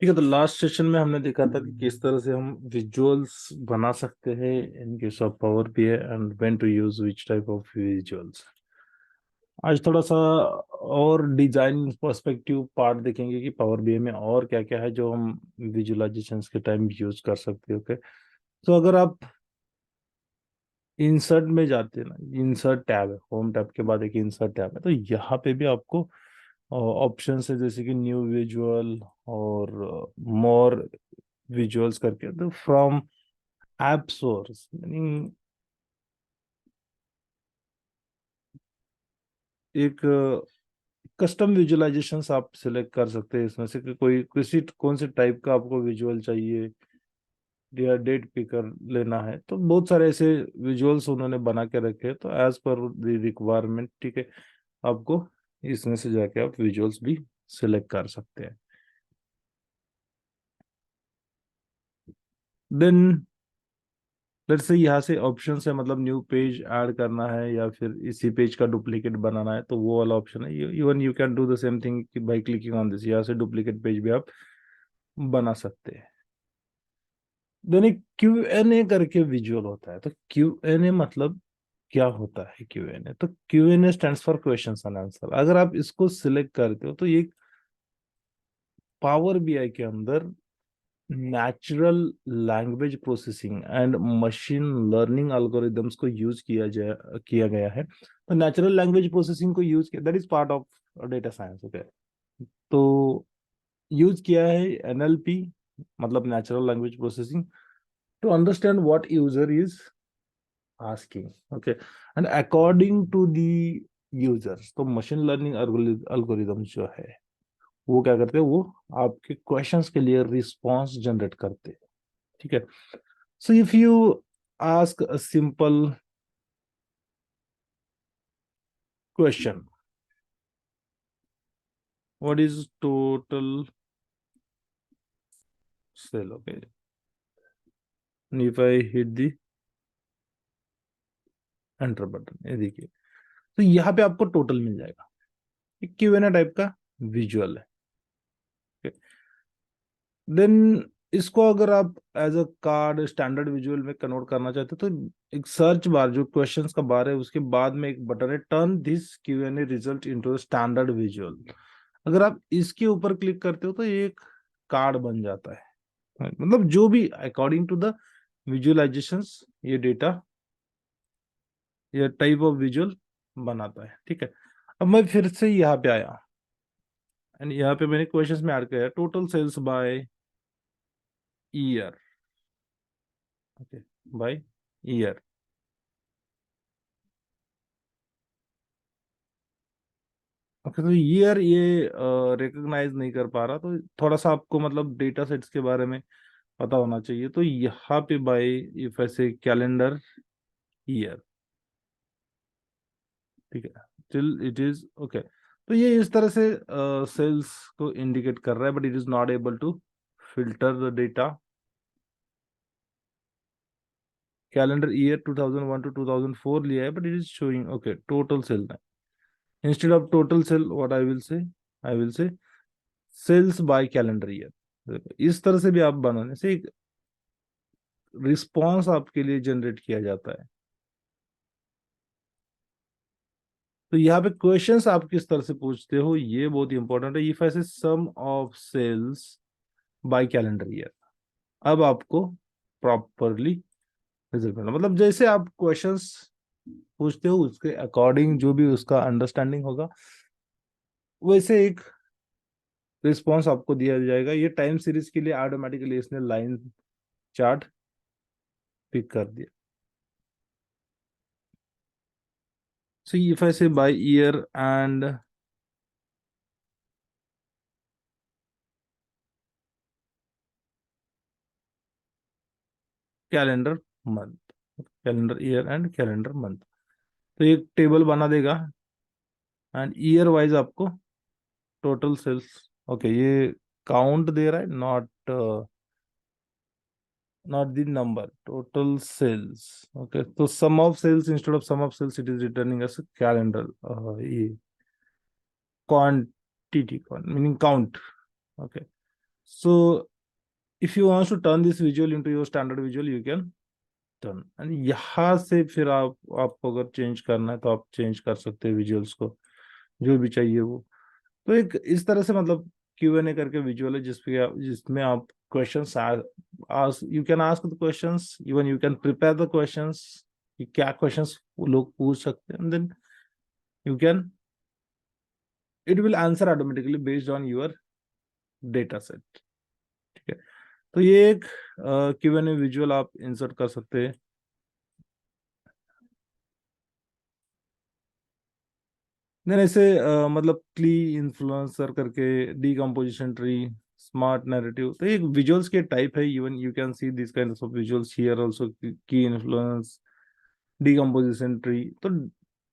ठीक है, तो लास्ट सेशन में हमने देखा था कि किस तरह से हम विजुअल्स बना सकते हैं in case of power BI and when to use which type of visuals. आज थोड़ा सा और डिजाइन पर्सपेक्टिव पार्ट देखेंगे कि पावर बीआई में और क्या क्या है जो हम विजुअलाइजेशंस के टाइम यूज कर सकते हैं। ओके, तो अगर आप इंसर्ट में जाते हैं ना, इंसर्ट टैब है, होम टैब के बाद एक इंसर्ट टैब है, तो यहाँ पे भी आपको ऑप्शन है जैसे कि न्यू विजुअल और मोर विजुअल्स करके, तो फ्रॉम ऐप सोर्स मीनिंग एक कस्टम विजुअलाइजेशंस आप सिलेक्ट कर सकते हैं इसमें से कि कोई किसी कौन से टाइप का आपको विजुअल चाहिए या डेट पिकर लेना है। तो बहुत सारे ऐसे विजुअल्स उन्होंने बना के रखे हैं, तो एज पर द रिक्वायरमेंट, ठीक है, आपको इसमें से जाके आप विजुअल्स भी सिलेक्ट कर सकते हैं। देन लेट्स से यहाँ से ऑप्शन है, मतलब न्यू पेज ऐड करना है या फिर इसी पेज का डुप्लीकेट बनाना है, तो वो वाला ऑप्शन है। Even you can do the same thing कि बाय क्लिकिंग ऑन दिस, यहाँ से डुप्लीकेट पेज भी आप बना सकते हैं। देन एक क्यू एन ए करके विजुअल होता है। तो क्यू एन ए मतलब क्या होता है? क्यू एन ए, तो Q N A stand for question and answer. अगर आप इसको सिलेक्ट करते हो तो ये पावर बीआई के अंदर natural language processing and machine learning algorithms को यूज किया गया है। तो नेचुरल लैंग्वेज प्रोसेसिंग को यूज किया, that is part of data science. Okay, तो यूज किया है एनएलपी, मतलब natural language processing, to understand what user is asking. Okay, and according to the users, तो मशीन लर्निंग एल्गोरिदम जो है वो क्या करते हैं, वो आपके क्वेश्चंस के लिए रिस्पॉन्स जनरेट करते हैं। ठीक है, so if you ask a simple question, what is total sale? Okay, and if I hit the enter button, ये देखिए, तो यहाँ पे आपको टोटल मिल जाएगा। क्यू एन ए टाइप का विजुअल है। देन इसको अगर आप as a card standard visual में कन्वर्ट करना चाहते हो, तो एक सर्च बार जो क्वेश्चंस का बार है उसके बाद में एक बटन है, turn this Q N A result into standard visual. अगर आप इसके ऊपर क्लिक करते हो तो ये एक कार्ड बन जाता है, मतलब जो भी अकॉर्डिंग टू द विजुअलाइजेशंस ये डेटा या टाइप ऑफ विजुअल बनाता है। ठीक है, अब मैं फिर से यहाँ पे आया एंड यहाँ पे मैंने क्वेश्चंस में ऐड किया total sales by year. Okay, by year. Okay, तो ईयर ये रिकॉग्नाइज नहीं कर पा रहा, तो थोड़ा सा आपको मतलब डेटा सेट्स के बारे में पता होना चाहिए। तो यहाँ पे बाय इफ ऐसे कैलेंडर ईयर, ठीक है, टिल इट इज ओके। तो ये इस तरह से सेल्स को इंडिकेट कर रहा है, but it is not able to filter the data. Calendar year 2001 to 2004 लिया है, but it is showing okay total sale. Instead of total sale what I will say sales by calendar year. इस तरह से भी आप बनाने से एक रिस्पॉन्स आपके लिए जनरेट किया जाता है। तो यहाँ पे क्वेश्चंस आप किस तरह से पूछते हो ये बहुत इंपॉर्टेंट है। इफ ऐसे sum of sales by calendar year, अब आपको प्रॉपरली रिजल्ट मिलना, मतलब जैसे आप क्वेश्चंस पूछते हो उसके अकॉर्डिंग जो भी उसका अंडरस्टैंडिंग होगा वैसे एक रिस्पॉन्स आपको दिया जाएगा। ये टाइम सीरीज के लिए ऑटोमेटिकली इसने लाइन चार्ट पिक कर दिया। सो इफ आई से by year and calendar month, calendar year and calendar month, तो एक टेबल बना देगा एंड ईयर वाइज आपको टोटल सेल्स। ओके, ये काउंट दे रहा है, not not the number, total sales. Okay, so sum of sales, instead of sum of sales it is returning as a calendar quantity, meaning count. Okay, So if you want to turn this visual into your standard visual, you can turn, and यहाँ से फिर आपको अगर change करना है तो आप change कर सकते हैं विजुअल्स को, जो भी चाहिए वो। तो एक इस तरह से मतलब Q&A करके विजुअल है जिसमें आप questions ask, you can ask the questions, even you can prepare the questions कि क्या क्वेश्चंस लोग पूछ सकते हैं, then you can, it will answer automatically based on your data set. ठीक है, तो ये एक Q&A विजुअल आप इंसर्ट कर सकते हैं। देन ऐसे मतलब क्ली इन्फ्लुएंसर करके, डीकम्पोजिशन ट्री, स्मार्ट नैरेटिव, तो एक विजुअल्स के टाइप है। Even you can see this kind of visuals here also, की इन्फ्लुएंस, डीकम्पोजिशन ट्री। तो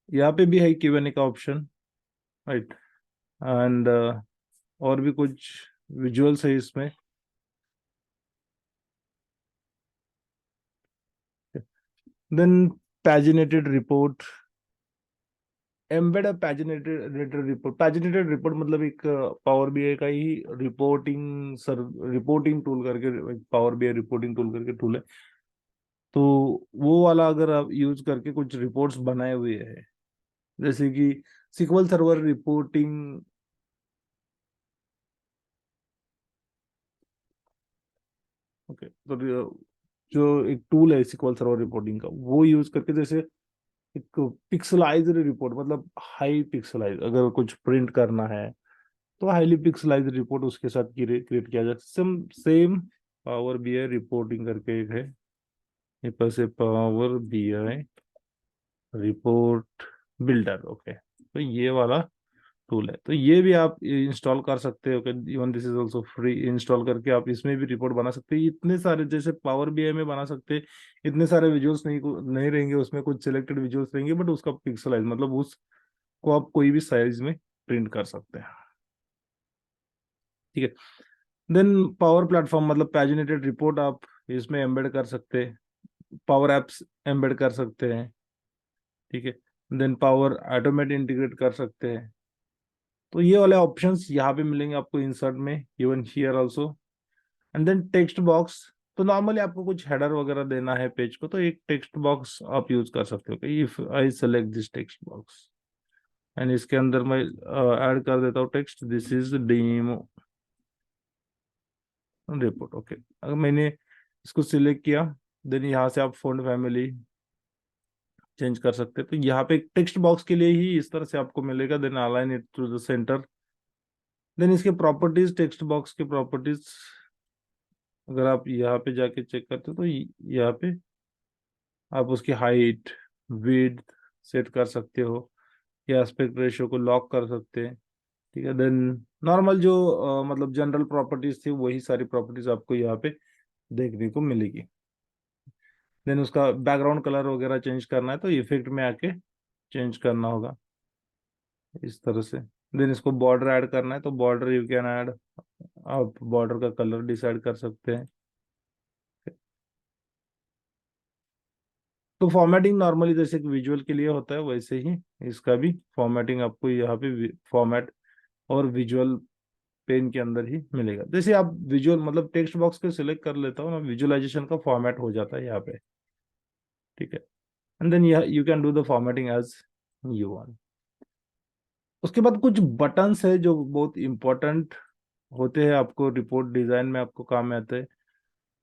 यहाँ पे भी है Q&A का ऑप्शन, राइट। एंड और भी कुछ विजुअल्स है इसमें। Then paginated report, embed paginated report. Paginated report मतलब एक पावर बीआई का ही रिपोर्टिंग टूल करके, पावर बीआई रिपोर्टिंग टूल करके टूल है। तो वो वाला अगर आप यूज करके कुछ रिपोर्ट्स बनाए हुए हैं, जैसे कि सिक्वल सर्वर रिपोर्टिंग, ओके, तो जो एक टूल है सिक्वल सर्वर रिपोर्टिंग का, वो यूज करके जैसे एक पिक्सलाइज्ड रिपोर्ट, मतलब हाई पिक्सलाइज, अगर कुछ प्रिंट करना है तो हाईली पिक्सलाइज्ड रिपोर्ट उसके साथ क्रिएट किया जाए। Same same power BI reporting करके एक है, ये पर से power BI report builder, okay, तो ये वाला टूल है। तो ये भी आप इंस्टॉल कर सकते हो, even this is also free. Install करके आप इसमें भी रिपोर्ट बना सकते हैं। इतने सारे जैसे पावर बीआई में बना सकते हैं, इतने सारे विजुअल्स नहीं रहेंगे उसमें, कुछ सिलेक्टेड विजुअल्स रहेंगे, बट उसका पिक्सलाइज मतलब उसको आप कोई भी साइज में प्रिंट कर सकते हैं। ठीक है, देन पावर प्लेटफॉर्म मतलब पैजिनेटेड रिपोर्ट आप इसमें एम्बेड कर सकते हैं, पावर एप्स एम्बेड कर सकते हैं। ठीक है, देन पावर ऑटोमेट इंटीग्रेट कर सकते हैं। तो ये वाले ऑप्शंस यहाँ पे मिलेंगे आपको इंसर्ट में, even here also. And then text box, तो नॉर्मली आपको कुछ हेडर वगैरह देना है पेज को, तो एक टेक्स्ट बॉक्स आप यूज कर सकते हो। If I select this text box and इसके अंदर मैं ऐड कर देता हूँ text, this is demo report, okay. अगर मैंने इसको सिलेक्ट किया, देन यहाँ से आप फॉन्ट फैमिली चेंज कर सकते हैं। तो यहाँ पे टेक्स्ट बॉक्स के लिए ही इस तरह से आपको मिलेगा। Then align it to the centre. Then इसके प्रॉपर्टीज, टेक्स्ट बॉक्स के प्रॉपर्टीज अगर आप यहाँ पे जाके चेक करते हो, तो यहाँ पे आप उसकी हाइट, विड्थ सेट कर सकते हो, या एस्पेक्ट रेशियो को लॉक कर सकते हैं। ठीक है, देन नॉर्मल जो मतलब जनरल प्रॉपर्टीज थी, वही सारी प्रॉपर्टीज आपको यहाँ पे देखने को मिलेगी। देन उसका बैकग्राउंड कलर वगैरह चेंज करना है तो इफेक्ट में आके चेंज करना होगा इस तरह से। देन इसको बॉर्डर ऐड करना है तो बॉर्डर यू कैन ऐड, आप बॉर्डर का कलर डिसाइड कर सकते हैं। तो फॉर्मेटिंग नॉर्मली जैसे कि विजुअल के लिए होता है, वैसे ही इसका भी फॉर्मेटिंग आपको यहाँ पे फॉर्मेट और विजुअल पेन के अंदर ही मिलेगा। जैसे आप विजुअल मतलब टेक्स्ट बॉक्स को सिलेक्ट कर लेता हूँ ना, विजुअलाइजेशन का फॉर्मेट हो जाता है यहाँ पे। ठीक है, and then you can do the formatting as you want. उसके बाद कुछ बटन्स है जो बहुत इंपॉर्टेंट होते हैं, आपको रिपोर्ट डिजाइन में आपको काम में आते हैं।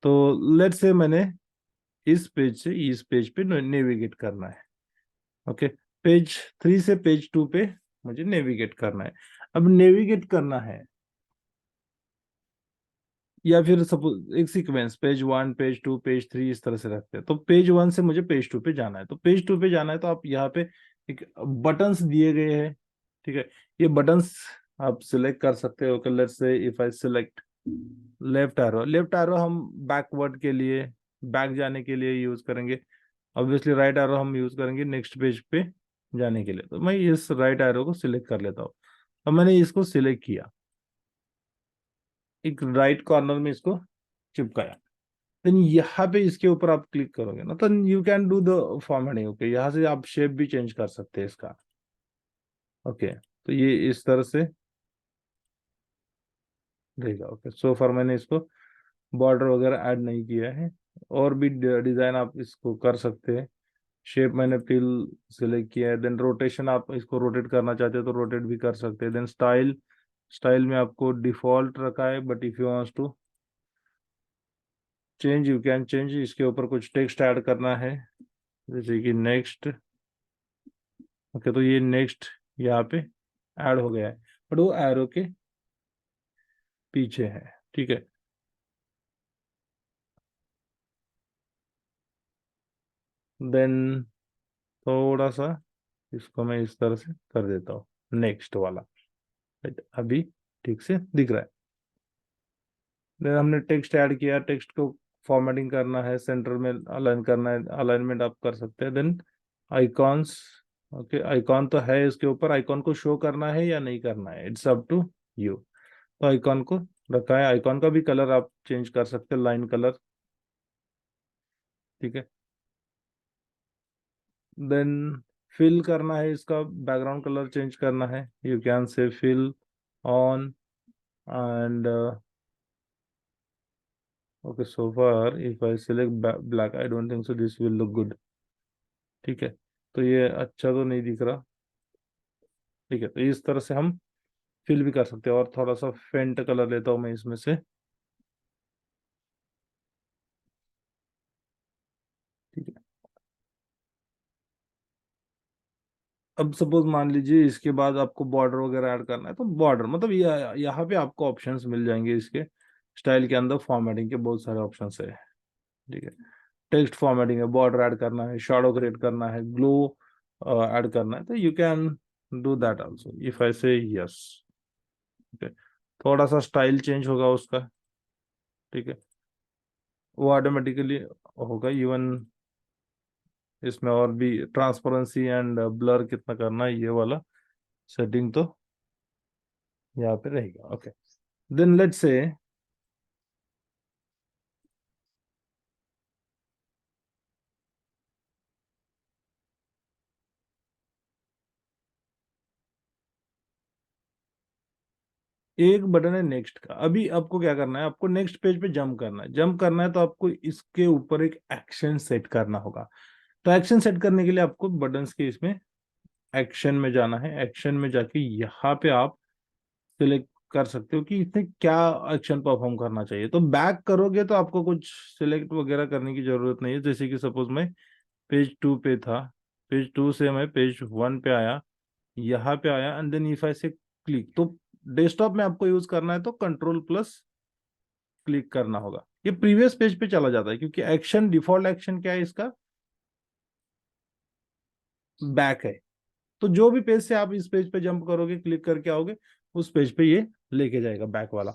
तो लेट्स से मैंने इस पेज से इस पेज पे नेविगेट करना है, ओके। पेज 3 से पेज 2 पे मुझे नेविगेट करना है। अब नेविगेट करना है, या फिर सपोज एक सीक्वेंस पेज 1, पेज 2, पेज 3 इस तरह से रखते हैं। तो पेज 1 से मुझे पेज 2 पे जाना है, तो पेज 2 पे जाना है तो आप यहाँ पे एक बटन्स दिए गए हैं। ठीक है, ये बटन्स आप सिलेक्ट कर सकते हो। Let's say if I select left arrow, left arrow हम बैकवर्ड के लिए, बैक जाने के लिए यूज करेंगे। ऑब्वियसली राइट एरो हम यूज करेंगे नेक्स्ट पेज पे जाने के लिए। तो मैं इस राइट एरो को सिलेक्ट कर लेता हूँ। अब मैंने इसको सिलेक्ट किया, एक राइट कॉर्नर में इसको चिपकाया। देन यहाँ पे इसके ऊपर आप क्लिक करोगे ना, तो you can do the formatting, okay. यहाँ से आप शेप भी चेंज कर सकते हैं इसका, ओके। तो ये इस तरह से रहेगा। ओके, सो फॉर मैंने इसको बॉर्डर वगैरह ऐड नहीं किया है। और भी डिजाइन आप इसको कर सकते हैं। शेप मैंने फिल सिलेक्ट किया है। देन रोटेशन, आप इसको रोटेट करना चाहते हो तो रोटेट भी कर सकते हैं। देन स्टाइल, स्टाइल में आपको डिफॉल्ट रखा है, but if you wants to change you can change. इसके ऊपर कुछ टेक्स्ट ऐड करना है, जैसे कि नेक्स्ट। ओके, तो ये नेक्स्ट यहाँ पे ऐड हो गया है, बट वो एरो के पीछे है। ठीक है, देन थोड़ा सा इसको मैं इस तरह से कर देता हूँ, नेक्स्ट वाला। Right, अभी ठीक से दिख रहा है। देन हमने टेक्स्ट ऐड किया, टेक्स्ट को फॉर्मेटिंग करना है, सेंटर में अलाइन करना है, अलाइनमेंट आप कर सकते हैं। देन आइकॉन्स, ओके, आइकॉन तो है इसके ऊपर, आइकॉन को शो करना है या नहीं करना है, इट्स अप टू यू। तो आइकॉन को रखा है, आइकॉन का भी कलर आप चेंज कर सकते हैं, लाइन कलर। ठीक है, देन फिल करना है, इसका बैकग्राउंड कलर चेंज करना है। You can say fill on and okay, so far if I select black, I don't think so this will look good। ठीक है, तो ये अच्छा तो नहीं दिख रहा। ठीक है, तो इस तरह से हम फिल भी कर सकते हैं। और थोड़ा सा फेंट कलर लेता हूँ मैं इसमें से। ठीक है, अब सपोज मान लीजिए इसके बाद आपको बॉर्डर वगैरह ऐड करना है, तो बॉर्डर मतलब यहाँ पे आपको ऑप्शंस मिल जाएंगे। इसके स्टाइल के अंदर फॉर्मेटिंग के बहुत सारे ऑप्शंस है। ठीक है, टेक्स्ट फॉर्मेटिंग है, बॉर्डर ऐड करना है, शैडो क्रिएट करना है, ग्लो ऐड करना है, तो you can do that also if I से यस। ठीक है, थोड़ा सा स्टाइल चेंज होगा उसका। ठीक है, वो ऑटोमेटिकली होगा। इवन इसमें और भी ट्रांसपेरेंसी एंड ब्लर कितना करना है, ये वाला सेटिंग तो यहाँ पे रहेगा। ओके, देन लेट्स से एक बटन है नेक्स्ट का। अभी आपको क्या करना है, आपको नेक्स्ट पेज पे जंप करना है। जंप करना है तो आपको इसके ऊपर एक एक्शन सेट करना होगा। तो एक्शन सेट करने के लिए आपको बटन्स के इसमें एक्शन में जाना है। एक्शन में जाके यहाँ पे आप सिलेक्ट कर सकते हो कि इसने क्या एक्शन परफॉर्म करना चाहिए। तो बैक करोगे तो आपको कुछ सिलेक्ट वगैरह करने की जरूरत नहीं है। जैसे कि सपोज मैं पेज 2 पे था, पेज 2 से मैं पेज 1 पे आया, यहाँ पे आया, एंड देन इफ आई से क्लिक, तो डेस्कटॉप में आपको यूज करना है तो कंट्रोल प्लस क्लिक करना होगा, ये प्रीवियस पेज पे चला जाता है। क्योंकि एक्शन, डिफॉल्ट एक्शन क्या है इसका, बैक है। तो जो भी पेज से आप इस पेज पे जंप करोगे, क्लिक करके आओगे, उस पेज पे ये लेके जाएगा बैक वाला।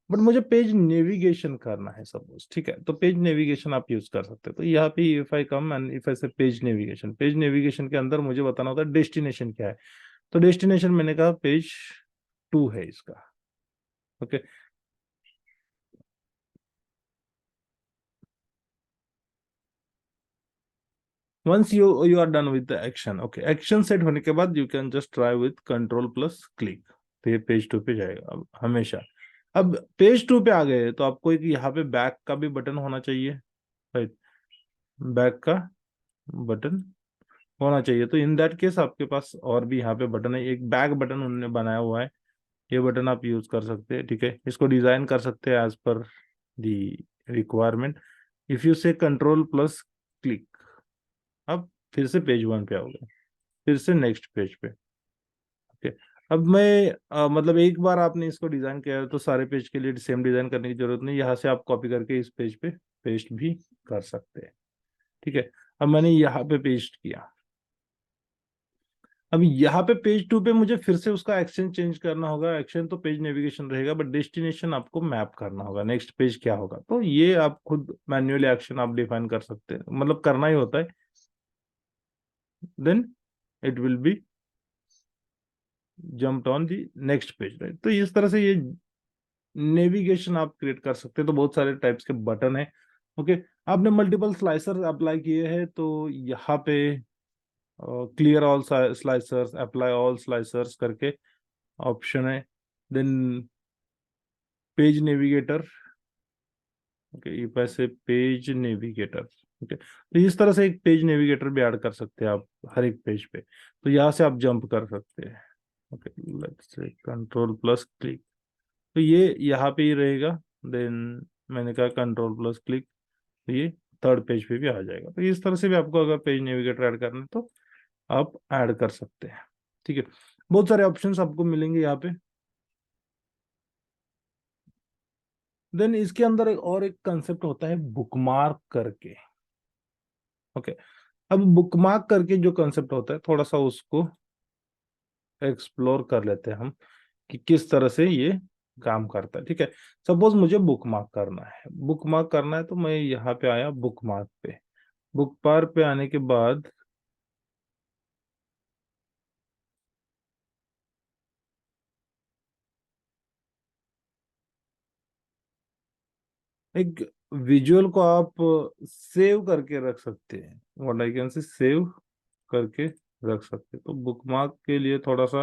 बट मुझे पेज नेविगेशन करना है सपोज। ठीक है, तो पेज नेविगेशन आप यूज कर सकते हो। तो यहाँ पे if I come and if I say page navigation, page navigation के अंदर मुझे बताना होता है डेस्टिनेशन क्या है। तो डेस्टिनेशन मैंने कहा पेज 2 है इसका। Okay, once you are done with the action, okay, action set होने के बाद you can just try with control plus click, तो ये पेज 2 पे जाएगा अब हमेशा। अब पेज 2 पे आ गए तो आपको एक यहाँ पे बैक का भी बटन होना चाहिए। राइट, बैक का बटन होना चाहिए। तो इन दैट केस आपके पास और भी यहाँ पे बटन है, एक बैक बटन उन्होंने बनाया हुआ है, ये बटन आप यूज कर सकते हैं। ठीक है, इसको डिजाइन कर सकते हैं as per the requirement. If you say control plus click, अब फिर से पेज 1 पे आओगे, फिर से नेक्स्ट पेज पे। ओके, अब मैं मतलब एक बार आपने इसको डिजाइन किया है तो सारे पेज के लिए सेम डिजाइन करने की जरूरत नहीं, यहाँ से आप कॉपी करके इस पेज पे पेस्ट भी कर सकते हैं। ठीक है, अब मैंने यहाँ पे पेस्ट किया। अब यहाँ पे पेज 2 पे मुझे फिर से उसका एक्शन चेंज करना होगा। एक्शन तो पेज नेविगेशन रहेगा, बट डेस्टिनेशन आपको मैप करना होगा, नेक्स्ट पेज क्या होगा। तो ये आप खुद मैन्युअली एक्शन आप डिफाइन कर सकते हैं, मतलब करना ही होता है। Then it will be jumped on the next page. Right, तो इस तरह से ये नेविगेशन आप क्रिएट कर सकते हैं। तो बहुत सारे टाइप्स के बटन है। ओके, आपने मल्टीपल स्लाइसर अप्लाई किए हैं तो यहाँ पे clear all slicers, apply all slicers करके ऑप्शन है। Then page navigator, okay, if I say page navigator, okay, तो इस तरह से एक पेज नेविगेटर भी ऐड कर सकते हैं आप हर एक पेज पे, तो यहाँ से आप जंप कर सकते हैं। Okay, let's say control plus click, तो ये यहाँ पे ही रहेगा। देन मैंने कहा कंट्रोल प्लस क्लिक, तो ये थर्ड पेज पे भी आ जाएगा। तो इस तरह से भी आपको अगर पेज नेविगेटर ऐड करना है तो आप ऐड कर सकते हैं। ठीक है, बहुत सारे ऑप्शंस आपको मिलेंगे यहाँ पे। देन इसके अंदर एक कंसेप्ट होता है बुकमार्क करके। ओके, अब बुकमार्क करके जो कंसेप्ट होता है, थोड़ा सा उसको एक्सप्लोर कर लेते हैं हम कि किस तरह से ये काम करता है। ठीक है, सपोज मुझे बुकमार्क करना है, तो मैं यहाँ पे आया बुकमार्क पे। बुकमार्क पे आने के बाद एक विजुअल को आप सेव करके रख सकते हैं, व्हाट आई कैन से सेव करके रख सकते हैं। तो बुकमार्क के लिए थोड़ा सा,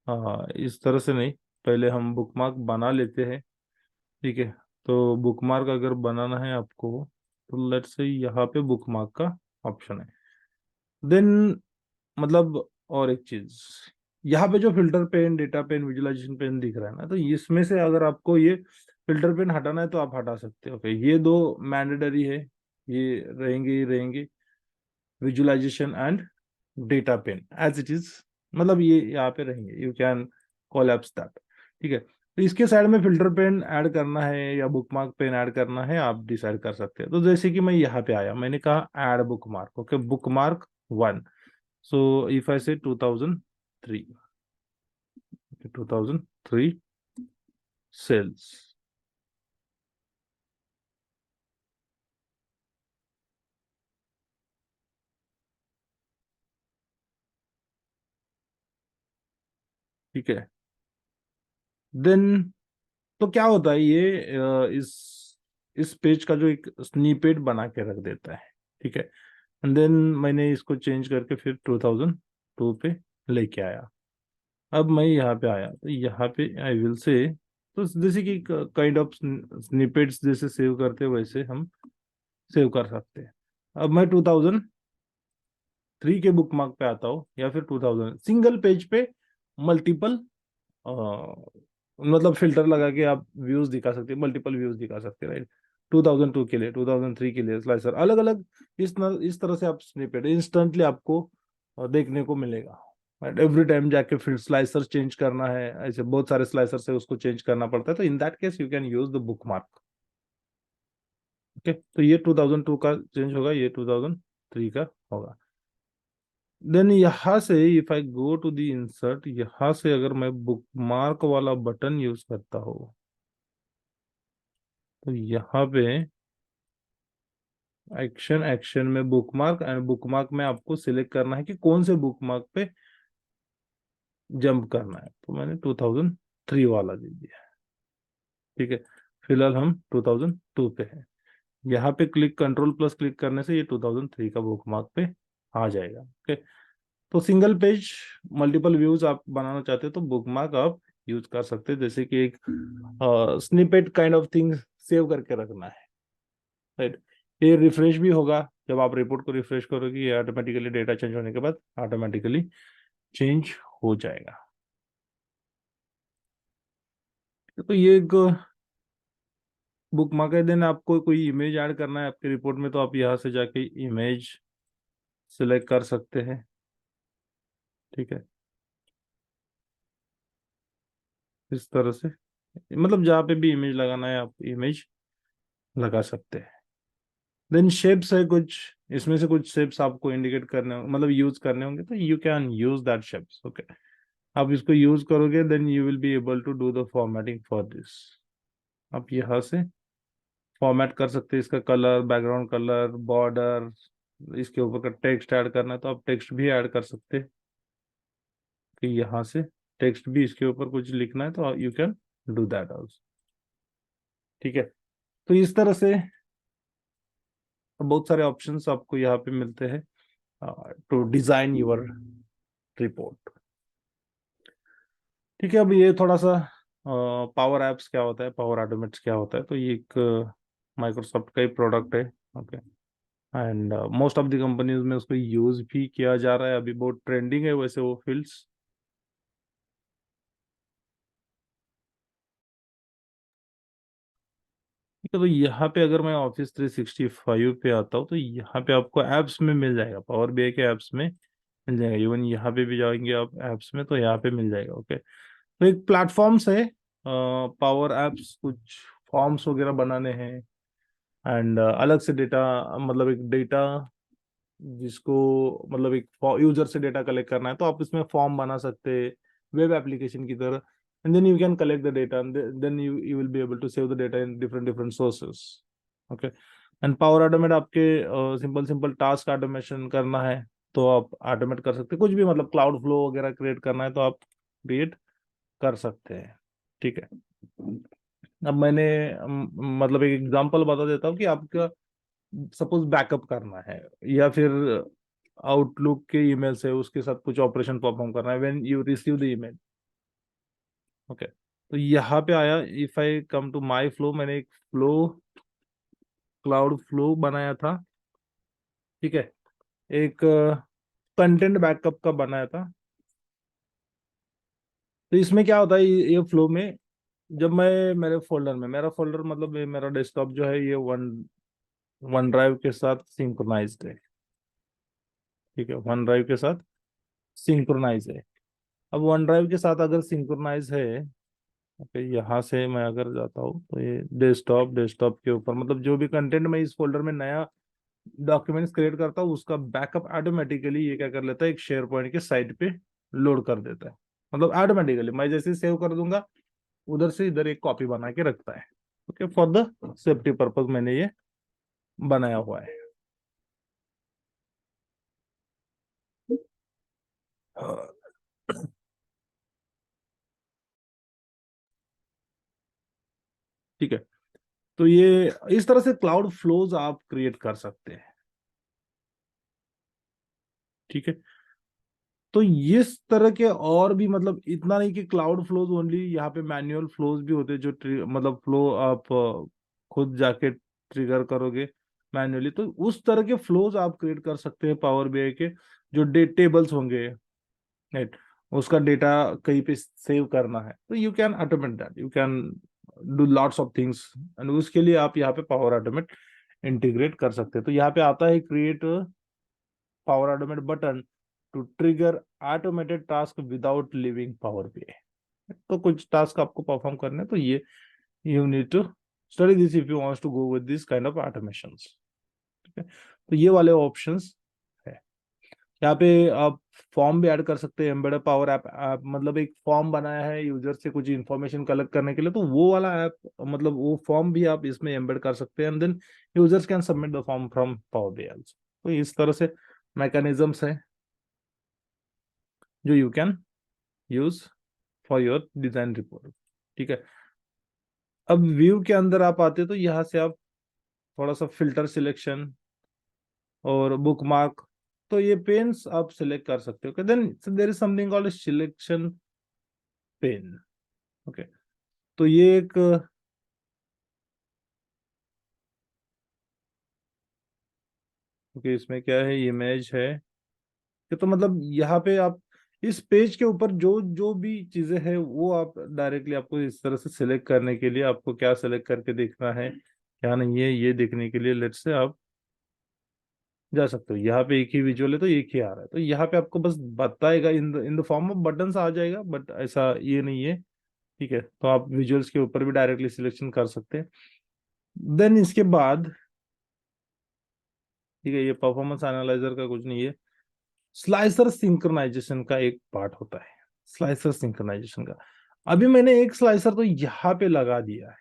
हाँ, इस तरह से नहीं, पहले हम बुकमार्क बना लेते हैं। ठीक है, तो बुकमार्क अगर बनाना है आपको, तो लेट्स से यहाँ पे बुकमार्क का ऑप्शन है। देन मतलब और एक चीज, यहाँ पे जो filter pane, data pane, visualisation pane दिख रहा है ना, तो इसमें से अगर आपको ये फिल्टर पेन हटाना है तो आप हटा सकते हो। ओके, ये दो मैंडेटरी है, ये रहेंगे ही रहेंगे, visualisation and data pane as it is, मतलब ये यहाँ पे रहेंगे, यू कैन कोलैप्स दैट। ठीक है, तो इसके साइड में फिल्टर पेन ऐड करना है या बुकमार्क पेन ऐड करना है, आप डिसाइड कर सकते हैं। तो जैसे कि मैं यहाँ पे आया, मैंने कहा add bookmark, okay, bookmark 1, so if I say 2003, okay, 2003 sales, ठीक है। देन तो क्या होता है, ये इस पेज का जो एक स्निपेट बना के रख देता है। ठीक है, एंड देन मैंने इसको चेंज करके फिर 2002 पे लेके आया। अब मैं यहाँ पे आया, तो यहाँ पे आई विल से, तो जैसे कि काइंड ऑफ स्निपेट्स जैसे सेव करते हैं वैसे हम सेव कर सकते हैं। अब मैं 2003 के बुक मार्क पे आता हूँ, या फिर 2000 सिंगल पेज पे मल्टीपल, मतलब फिल्टर लगा के आप व्यूज दिखा सकते हैं, मल्टीपल व्यूज दिखा सकते हैं, राइट। 2002 के लिए, 2003 के लिए स्लाइसर अलग अलग, इस तरह से आप स्निपेट इंस्टेंटली आपको देखने को मिलेगा। राइट, एवरी टाइम जाके फिर स्लाइसर चेंज करना है, ऐसे बहुत सारे स्लाइसर से उसको चेंज करना पड़ता है, तो in that case you can use the book mark. Okay, तो ये 2002 का चेंज होगा, ये 2003 का होगा। देन यहाँ से if I go to the insert, यहाँ से अगर मैं बुकमार्क वाला बटन यूज करता हूँ, तो यहाँ पे एक्शन, एक्शन में बुकमार्क, एंड बुकमार्क में आपको सिलेक्ट करना है कि कौन से बुकमार्क पे जंप करना है। तो मैंने 2003 वाला दे दिया। ठीक है, फिलहाल हम 2002 पे है। यहाँ पे क्लिक, कंट्रोल प्लस क्लिक करने से ये 2003 का बुकमार्क पे आ जाएगा। ओके, तो सिंगल पेज मल्टीपल व्यूज आप बनाना चाहते हो तो बुकमार्क आप यूज कर सकते हैं, जैसे कि एक snippet kind of thing save करके रखना है, राइट। ये रिफ्रेश भी होगा, जब आप रिपोर्ट को रिफ्रेश करोगे ये ऑटोमेटिकली डेटा चेंज होने के बाद ऑटोमेटिकली चेंज हो जाएगा। तो ये एक बुकमार्क है। देन आपको कोई इमेज ऐड करना है आपके रिपोर्ट में, तो आप यहाँ से जाके इमेज सिलेक्ट कर सकते हैं। ठीक है, इस तरह से, मतलब जहाँ पे भी इमेज लगाना है आप इमेज लगा सकते हैं। देन शेप्स है कुछ, इसमें से कुछ शेप्स आपको इंडिकेट करने, मतलब यूज करने होंगे, तो you can use that shapes. Okay, आप इसको यूज करोगे, then you will be able to do the formatting for this. आप यहाँ से फॉर्मेट कर सकते हैं, इसका कलर, बैकग्राउंड कलर, बॉर्डर, इसके ऊपर का टेक्स्ट ऐड करना है तो आप टेक्स्ट भी ऐड कर सकते हैं, कि यहाँ से टेक्स्ट भी इसके ऊपर कुछ लिखना है तो you can do that also. ठीक है, तो इस तरह से बहुत सारे ऑप्शंस आपको यहाँ पे मिलते हैं टू डिजाइन योर रिपोर्ट। ठीक है, अब ये थोड़ा सा पावर एप्स क्या होता है, पावर ऑटोमेट्स क्या होता है, तो ये एक माइक्रोसॉफ्ट का ही प्रोडक्ट है। Okay. And most of the companies में उसको यूज भी किया जा रहा है, अभी बहुत ट्रेंडिंग है वैसे वो फील्ड्स। ठीक है, तो यहाँ पे अगर मैं ऑफिस 365 पे आता हूँ तो यहाँ पे आपको एप्स में मिल जाएगा, पावर बीआई के एप्स में मिल जाएगा। इवन यहाँ पे भी जाएंगे आप एप्स में तो यहाँ पे मिल जाएगा। ओके, तो एक प्लेटफॉर्म्स है पावर एप्स, कुछ फॉर्म्स वगैरह बनाने हैं एंड अलग से डेटा, मतलब एक डेटा जिसको मतलब एक यूजर से डेटा कलेक्ट करना है तो आप इसमें फॉर्म बना सकते हैं वेब एप्लीकेशन की तरह। And then you can collect the data, then you will be able to save the data in different different sources. Okay. And power automate आपके सिंपल सिंपल टास्क ऑटोमेशन करना है तो आप ऑटोमेट कर सकते हैं, कुछ भी मतलब क्लाउड फ्लो वगैरह क्रिएट करना है तो आप क्रिएट कर सकते हैं। ठीक है। अब मैंने मतलब एक एग्जांपल बता देता हूँ कि आपका सपोज बैकअप करना है या फिर आउटलुक के ईमेल से उसके साथ कुछ ऑपरेशन परफॉर्म करना है when you receive the email. Okay, तो यहाँ पे आया, if I come to my flow, मैंने एक फ्लो, क्लाउड फ्लो बनाया था। ठीक है, एक कंटेंट बैकअप का बनाया था। तो इसमें क्या होता है, ये फ्लो में जब मैं मेरे फोल्डर में, मेरा फोल्डर मतलब मेरा डेस्कटॉप जो है ये वन वन ड्राइव के साथ सिंक्रोनाइज्ड है। ठीक है, वन ड्राइव के साथ सिंक्रोनाइज है। अब वन ड्राइव के साथ अगर सिंक्रोनाइज है, ओके, यहाँ से मैं अगर जाता हूँ तो ये डेस्कटॉप, डेस्कटॉप के ऊपर मतलब जो भी कंटेंट मैं इस फोल्डर में नया डॉक्यूमेंट्स क्रिएट करता हूँ उसका बैकअप ऑटोमेटिकली ये क्या कर लेता है, एक शेयर पॉइंट के साइड पे लोड कर देता है। मतलब ऑटोमेटिकली मैं जैसे सेव कर दूंगा उधर से इधर एक कॉपी बना के रखता है। Okay, for the safety purpose मैंने ये बनाया हुआ है। ठीक है, तो ये इस तरह से क्लाउड फ्लोज आप क्रिएट कर सकते हैं। ठीक है, तो इस तरह के और भी मतलब इतना नहीं कि क्लाउड फ्लोज ओनली, यहाँ पे मैन्युअल फ्लोज भी होते हैं जो मतलब फ्लो आप खुद जाके ट्रिगर करोगे मैन्युअली, तो उस तरह के फ्लोज आप क्रिएट कर सकते हैं पावर बीआई के। जो टेबल्स होंगे, राइट, उसका डेटा कहीं पे सेव करना है तो you can automate that, you can do lots of things and उसके लिए आप यहाँ पे पावर ऑटोमेट इंटीग्रेट कर सकते हैं। तो यहाँ पे आता है create power automate button to trigger automated task without leaving power BI. तो कुछ टास्क आपको परफॉर्म करने हैं, तो ये you need to study this if you wants to go with this kind of automations. ठीक है, तो ये वाले ऑप्शंस है। यहाँ पे आप फॉर्म भी ऐड कर सकते हैं, एम्बेडेड पावर ऐप, मतलब एक फॉर्म बनाया है यूजर से कुछ इंफॉर्मेशन कलेक्ट करने के लिए, तो वो वाला ऐप मतलब वो फॉर्म भी आप इसमें एम्बेड कर सकते हैं and then users can submit the form from power BI. तो इस तरह से मैकेनिज्म्स है जो you can use for your design report. ठीक है, अब व्यू के अंदर आप आते तो यहाँ से आप थोड़ा सा फिल्टर सिलेक्शन और बुकमार्क, तो ये पेन्स आप सिलेक्ट कर सकते हो। Then there is something called selection pane. Okay, तो ये एक ओके, इसमें क्या है, इमेज है कि तो मतलब यहाँ पे आप इस पेज के ऊपर जो जो भी चीजें हैं वो आप डायरेक्टली, आपको इस तरह से सिलेक्ट करने के लिए आपको क्या सिलेक्ट करके देखना है क्या नहीं है, ये देखने के लिए लेट से आप जा सकते हो। यहाँ पे एक ही विजुअल है तो एक ही आ रहा है, तो यहाँ पे आपको बस बताएगा in the form of buttons आ जाएगा, बट ऐसा ये नहीं है। ठीक है, तो आप विजुअल्स के ऊपर भी डायरेक्टली सिलेक्शन कर सकते हैं। देन इसके बाद, ठीक है, ये परफॉर्मेंस एनालाइजर का कुछ नहीं है, स्लाइसर सिंक्रोनाइजेशन का एक पार्ट होता है। स्लाइसर सिंक्रोनाइजेशन का अभी मैंने एक स्लाइसर तो यहाँ पे लगा दिया है।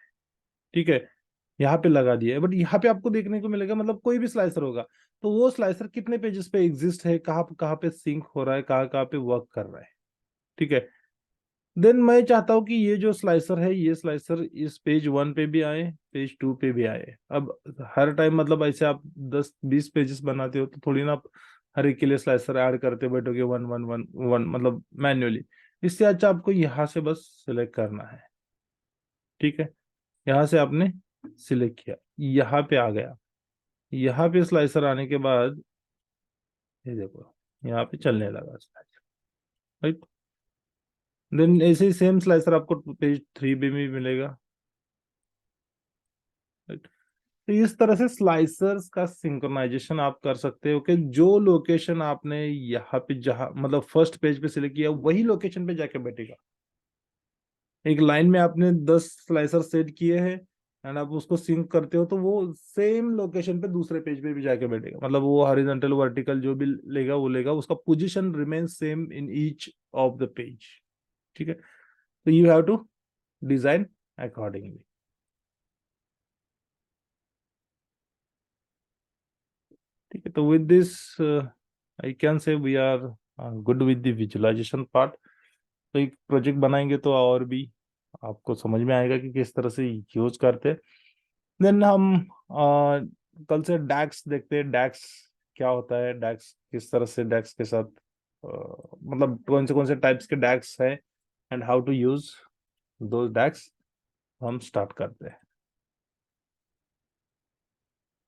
ठीक है, यहाँ पे लगा दिया है, बट यहाँ पे आपको देखने को मिलेगा मतलब कोई भी स्लाइसर होगा तो वो स्लाइसर कितने पेजेस पे एग्जिस्ट है, कहाँ कहाँ पे सिंक हो रहा है, कहाँ कहाँ पे वर्क कर रहा है। ठीक है, देन मैं चाहता हूँ कि ये जो स्लाइसर है ये स्लाइसर इस पेज वन पे भी आए, पेज टू पे भी आए। अब हर टाइम मतलब ऐसे आप 10-20 पेजेस बनाते हो तो थोड़ी ना आप हर एक के लिए स्लाइसर ऐड करते बैठोगे वन वन वन वन मतलब मैन्युअली। इससे अच्छा आपको यहाँ से बस सिलेक्ट करना है। ठीक है, यहाँ से आपने सिलेक्ट किया, यहाँ पे आ गया। यहाँ पे स्लाइसर आने के बाद ये देखो यहाँ पे चलने लगा स्लाइसर, राइट। देन ऐसे ही सेम स्लाइसर आपको पेज 3 पे भी मिलेगा, राइट। तो इस तरह से स्लाइसर्स का सिंक्रोनाइजेशन आप कर सकते हो कि जो लोकेशन आपने यहाँ पे जहाँ मतलब फर्स्ट पेज पे सिलेक्ट किया वही लोकेशन पे जाके बैठेगा। एक लाइन में आपने 10 स्लाइसर सेट किए हैं एंड आप उसको सिंक करते हो तो वो सेम लोकेशन पे दूसरे पेज पे भी जाके बैठेगा, मतलब वो हॉरिजॉन्टल वर्टिकल जो भी लेगा वो लेगा, उसका position remain same in each of the page. ठीक है, तो you have to design accordingly. ठीक है, तो with this I can say we are good with the visualization part. तो एक प्रोजेक्ट बनाएंगे तो और भी आपको समझ में आएगा कि किस तरह से यूज करते हैं। देन हम कल से डैक्स देखते हैं, डैक्स क्या होता है, डैक्स किस तरह से डैक्स के साथ मतलब कौन से टाइप्स के डैक्स है एंड हाउ टू यूज दो डैक्स हम स्टार्ट करते हैं।